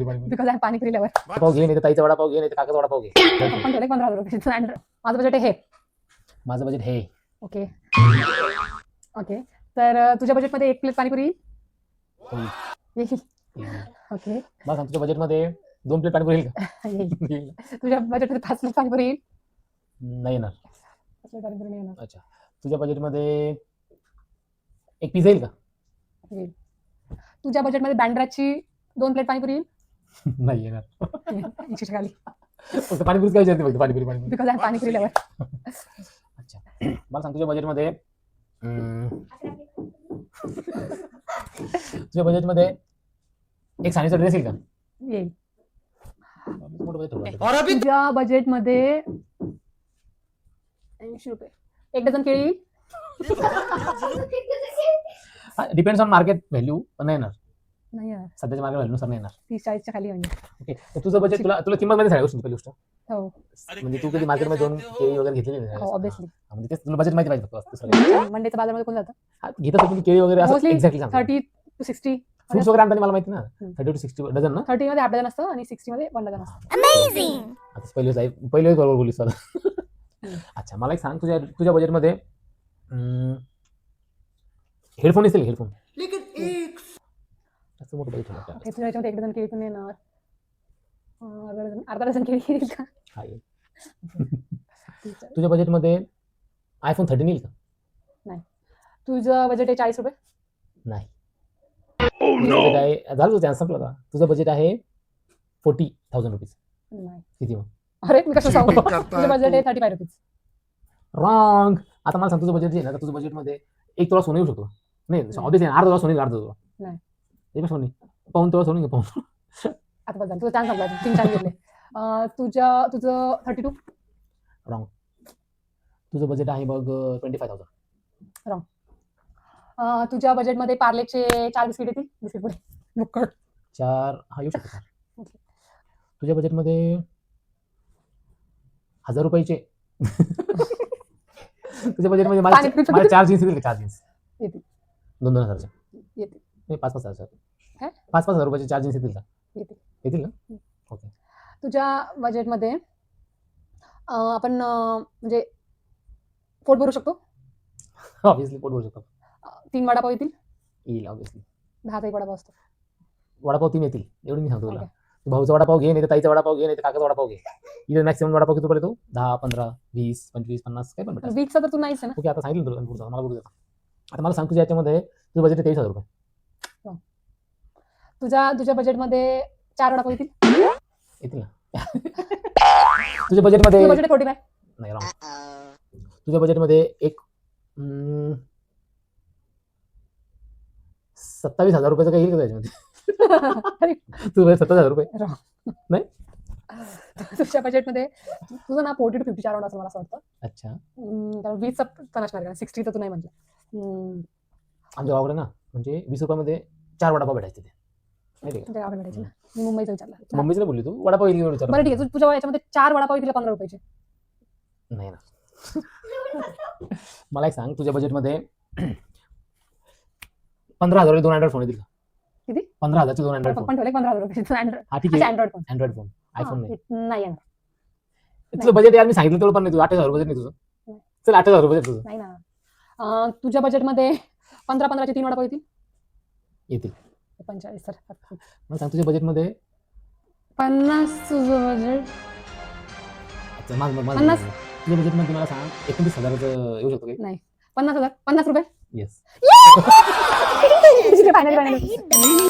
Panipuri because I panipuri lover. पाव घे, नाही तर ताईचा वडापाव घे, नाही तर काकाचा वडापाव घे. आपण ठेवले 15,000 रुपये अँड माझं बजेट आहे हे. माझं बजेट हे. Okay okay. तर तुझ्या बजेटमध्ये 1 प्लेट पाणीपुरी होईल. येईल. ओके मला सांग, तुझ्या बजेटमध्ये 2 प्लेट पाणीपुरी येईल का? येईल. येईल. तुझ्या बजेटमध्ये 5 प्लेट पाणीपुरी येईल. नाही येणार. 5 प्लेट पाणीपुरी नाही येणार. अच्छा, तुझ्या बजेटमध्ये 1 पिझ्झा येईल का? येईल. तुझ्या बजेटमध्ये बँड्राची 2 प्लेट पाणीपुरी येईल. नाही येणार. 80 खाली फक्त पाणीपुरीच काय विचारते, फक्त panipuri panipuri. Because I panipuri lover. अच्छा, मला सांग, तुझ्या बजेटमध्ये एक साडीचा ड्रेस येईल का? येईल. मोठं budget ठेवलं. तुझ्या बजेटमध्ये 80 रुपये 1 डझन केळी येईल. डिपेंड्स ऑन मार्केट व्हॅल्यू, पण नाही येणार. नाही यार, सध्याच्या मार्केट व्हॅल्यूनुसार नाही येणार. 30-40च्या खाली म्हणजे. ओके, तर तुझं बजेट, तुला किंमत मध्ये सांगा पहिली गोष्ट. हो म्हणजे तू कधी मार्केटमध्ये जाऊन केळी वगैरे घेतलेली नाही. हो ऑब्विसली. म्हणजे तेच तुला बजेट माहिती पाहिजे फक्त, दुसरं काही. मंडेच्या बाजारामध्ये कोण जातं? घेत असेल तुम्ही केळी वगैरे असं Mostly एक्झॅक्टली सांगा. 30 to 60. फ्रुट्स वगैरे आणताना मला माहिती ना, 30 to 60 डझन ना. 30 मध्ये 8 डझन असतं आणि 60 मध्ये 1 डझन असतं. आता पहिलेच बरोबर बोलीस आता. अच्छा, मला एक सांग, तुझ्या बजेटमध्ये हेडफोन येतील, हेडफोन. असं मोठं बजेट ठेवलं. हे तुझ्या याच्यामध्ये 1 डझन केळी पण येणार. अर्धा डझन केळी येईल का? हा, येईल. तुझ्या बजेटमध्ये iPhone 13 येईल का? तुझं बजेट आहे 40 रुपये. नाही. बजेट आहे, झालं चान्स संपला का? तुझं बजेट आहे 40,000 रुपीज. नाही. किती मग? अरे मी कसं सांगू? तुझं बजेट आहे 35 रुपीज. रॉंग. आता मला सांग, तुझं बजेट जे आहे ना, तुझं बजेटमध्ये 1 तोळा सोनं येऊ शकतो. नाही ऑब्विसली अर्धा तोळा सोनं येईल, अर्धा तोळा नाही. एक सोनी पाऊन तोळा सोनं पाऊन. आता बघ तुझं चान्स संपला. 3 चान्स घेतले. तुझं 32. रॉंग. तुझं बजेट आहे बघ 25,000. तुझ्या बजेटमध्ये पार्लेचे 4 बिस्किट येतील. बिस्किट पुढे मुक्कड 4 हा येऊ शकतो. तुझ्या बजेटमध्ये 1,000 रुपयाचे तुझ्या बजेटमध्ये मला 4 जीन्स येतील का? 4 जीन्स येतील. 2-2 हजारच्या येतील. नाही, 5-5 हजारच्या. काय? 5-5 हजार रुपयाचे 4 जीन्स येतील का? येतील. येतील ना. ओके. तुझ्या बजेटमध्ये आपण म्हणजे पोट भरू शकतो. ऑब्विसली पोट भरू शकतो. 3 वडापाव येतील. येईल ऑब्विसली. 10चा एक वडापाव असतो. वडापाव 3 येतील, एवढी मी सांगतो तुला. Okay. तू भाऊचा वडापाव घे, नाही तर ताईचा वडापाव घे, नाही तर काकाचा वडापाव घे. इथे मॅक्सिमम वडापाव किती पडतो? 10, 15, 20, 25, 50 काय पण भेटतात. वीकचा तर तू नाहीच आहे ना. ओके, आता सांगितलं तुला पुढचं, मला बोलू दे. आता मला सांग, तुझ्या याच्यामध्ये तुझं बजेट 23,000 रुपये. तुझ्या बजेटमध्ये 4 वडापाव येतील. येतील ना. तुझ्या बजेटमध्ये बजेट 45. नाही, रॉंग. तुझ्या बजेटमध्ये एक 27,000 रुपयाचं काही येईल का त्याच्यामध्ये? तुझं बजेट 27,000 रुपये. नाही. तुझ्या बजेटमध्ये तुझं ना 40 to 50 अराउंड असं मला असं वाटतं. अच्छा, कारण 20चा पण असणार का? 60 तर तू नाही म्हटलं. आमच्या गावाकडे ना म्हणजे 20 रुपयामध्ये 4 वडापाव भेटायचे ते, माहिती आहे का? तुझ्या गावाकडे भेटायचे ना. मी मुंबईचं विचारलं. मम्मीच नाही बोलली तू, वडापाव येईल विचार. बरं ठीक आहे. तुझ्या याच्यामध्ये 4 वडापाव येतील 15 रुपयाचे. नाही ना. मला एक सांग, तुझ्या बजेटमध्ये 15,000 2 अँड्रॉइड फोन येतील का? किती? 15,000चे 2 अँड्रॉइड फोन. पण ठेवले 15,000 रुपयाचे अँड्रॉइड. हा ठीक आहे, Android phone. Android phone. IPhone नाही. नाही येणार. तुझं बजेट यार मी सांगितलं तेवढं पण नाही. तुझं 8,000 रुपये नाही तुझं. चल 8,000 रुपये तुझं. नाही ना. तुझ्या बजेटमध्ये 15-15चे 3 वडापाव येतील. येतील. 45 सर. मला सांग, तुझ्या बजेटमध्ये 50 तुझं बजेट. अच्छा, माझं 50. तुझ्या बजेटमध्ये मला सांग 29,000चं येऊ शकतो काही? नाही. 50,000. 50 रुपये. येस. फायनली